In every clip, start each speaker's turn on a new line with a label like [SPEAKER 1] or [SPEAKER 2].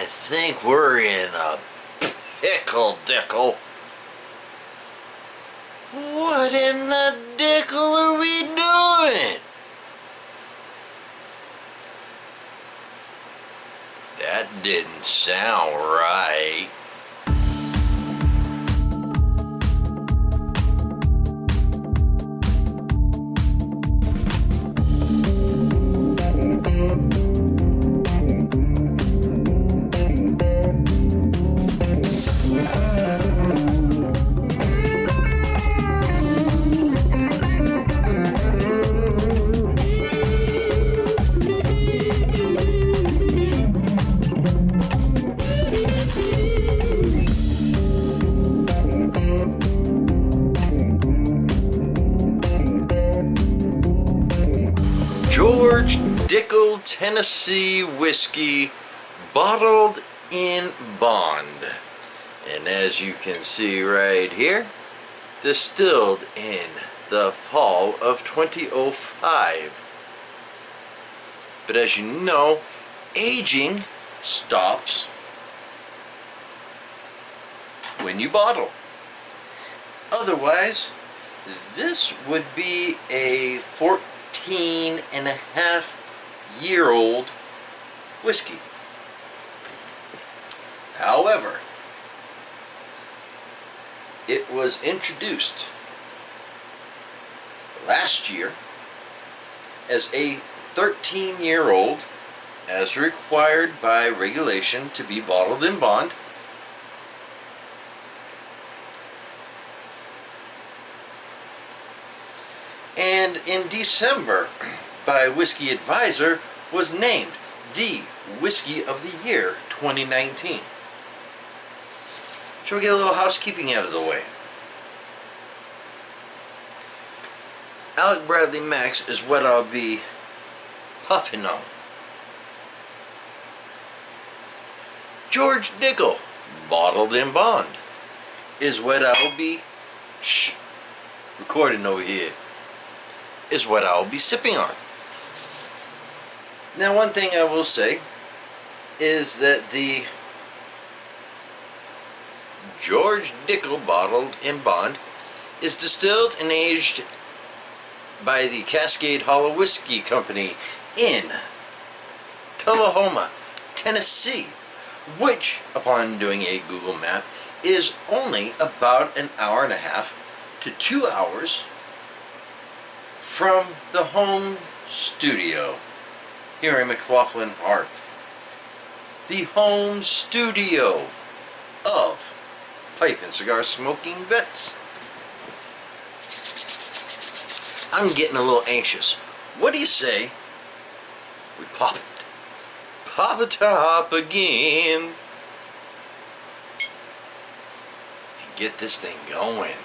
[SPEAKER 1] I think we're in a pickle, Dickel. What in the Dickel are we doing? That didn't sound right. George Dickel Tennessee whiskey, bottled in bond. And as you can see right here, distilled in the fall of 2005. But as you know, aging stops when you bottle. Otherwise, this would be a 14-and-a-half-year-old whiskey. However, it was introduced last year as a 13-year-old, as required by regulation to be bottled in bond. And in December, by Whiskey Advisor, was named the Whiskey of the Year 2019. Shall we get a little housekeeping out of the way? Alec Bradley Max is what I'll be puffing on. George Dickel, bottled in bond, is what I'll be recording over here. Is what I'll be sipping on. Now, one thing I will say is that the George Dickel bottled in bond is distilled and aged by the Cascade Hollow Whiskey Company in Tullahoma, Tennessee, which, upon doing a Google map, is only about an hour and a half to 2 hours from the home studio here in McLaughlin Hearth. The home studio of pipe and cigar smoking vets. I'm getting a little anxious. What do you say we pop it? Pop a top again. And get this thing going.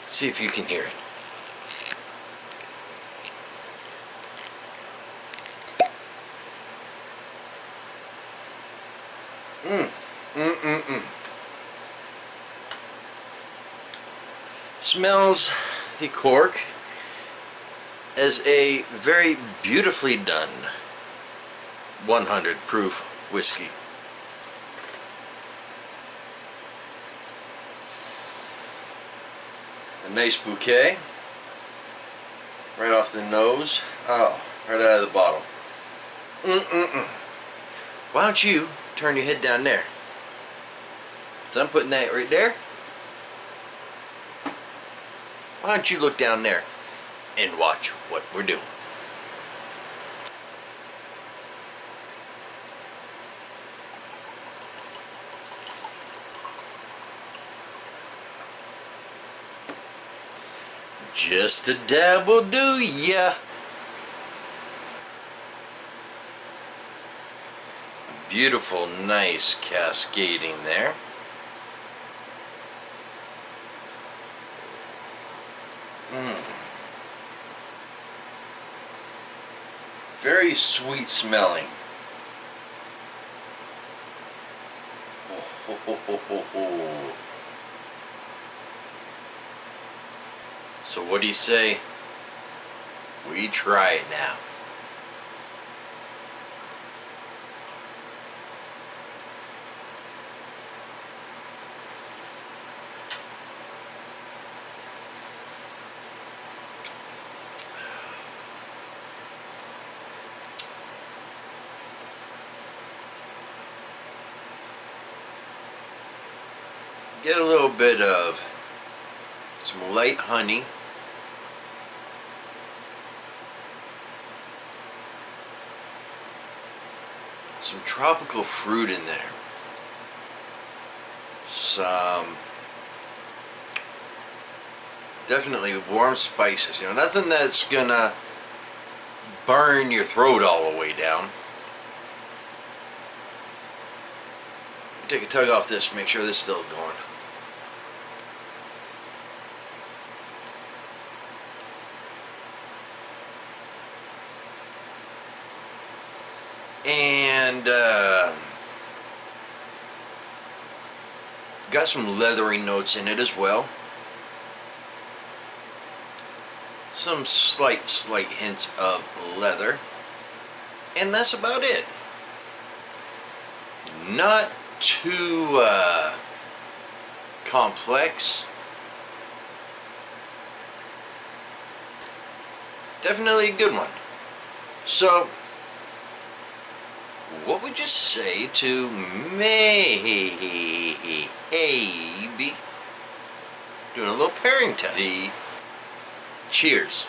[SPEAKER 1] See if you can hear it. Smells the cork as a very beautifully done 100 proof whiskey. A nice bouquet right off the nose. Oh, right out of the bottle. Why don't you turn your head down there? So I'm putting that right there. Why don't you look down there and watch what we're doing? Just a dab will do ya. Beautiful, nice cascading there. Very sweet smelling. So what do you say? We try it now. Get a little bit of some light honey. Some tropical fruit in there. Some definitely warm spices. You know, nothing that's gonna burn your throat all the way down. Take a tug off this, make sure this is still going. And got some leathery notes in it as well. Some slight hints of leather. And that's about it. Not too complex. Definitely a good one. So, what would you say to maybe doing a little pairing test? Cheers.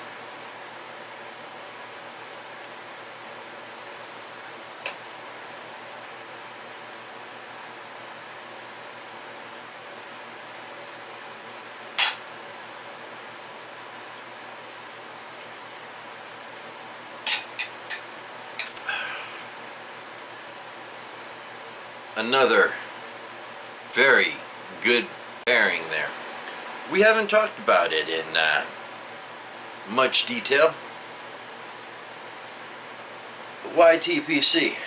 [SPEAKER 1] Another very good pairing there. We haven't talked about it in much detail. But why TPC?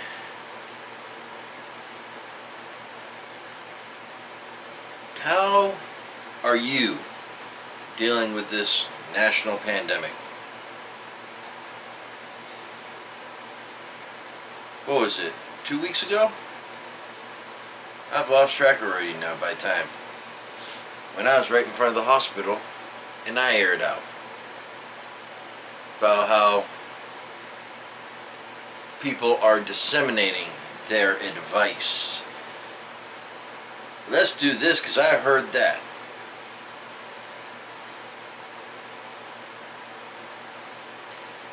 [SPEAKER 1] How are you dealing with this national pandemic? What was it, 2 weeks ago? I've lost track already now by time. When I was right in front of the hospital and I aired out about how people are disseminating their advice. Let's do this because I heard that.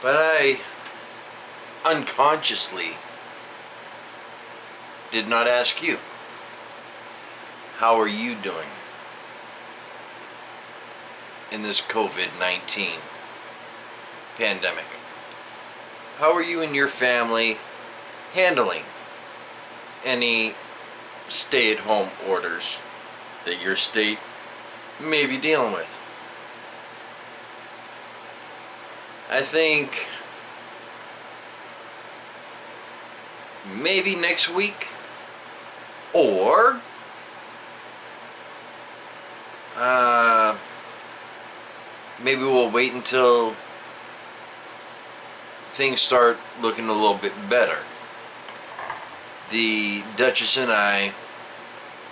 [SPEAKER 1] But I unconsciously did not ask you. How are you doing in this COVID-19 pandemic? How are you and your family handling any stay-at-home orders that your state may be dealing with? I think maybe next week, or maybe we'll wait until things start looking a little bit better. The Duchess and I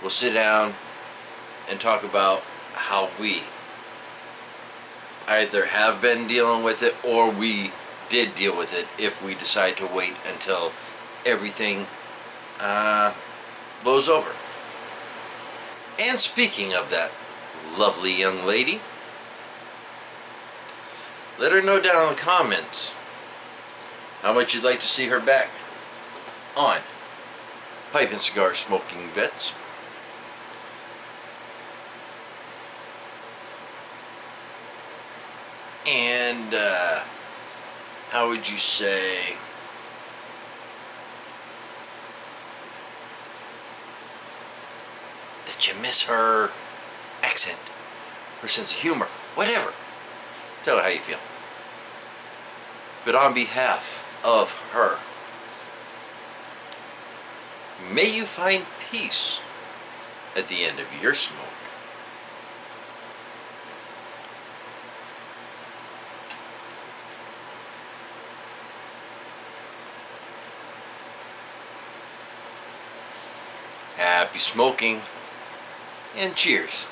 [SPEAKER 1] will sit down and talk about how we either have been dealing with it or we did deal with it if we decide to wait until everything blows over. And speaking of that lovely young lady, let her know down in the comments how much you'd like to see her back on Pipe and Cigar Smoking Bits. And how would you say that you miss her accent, her sense of humor, whatever. Tell her how you feel. But on behalf of her, may you find peace at the end of your smoke. happy smoking, and cheers.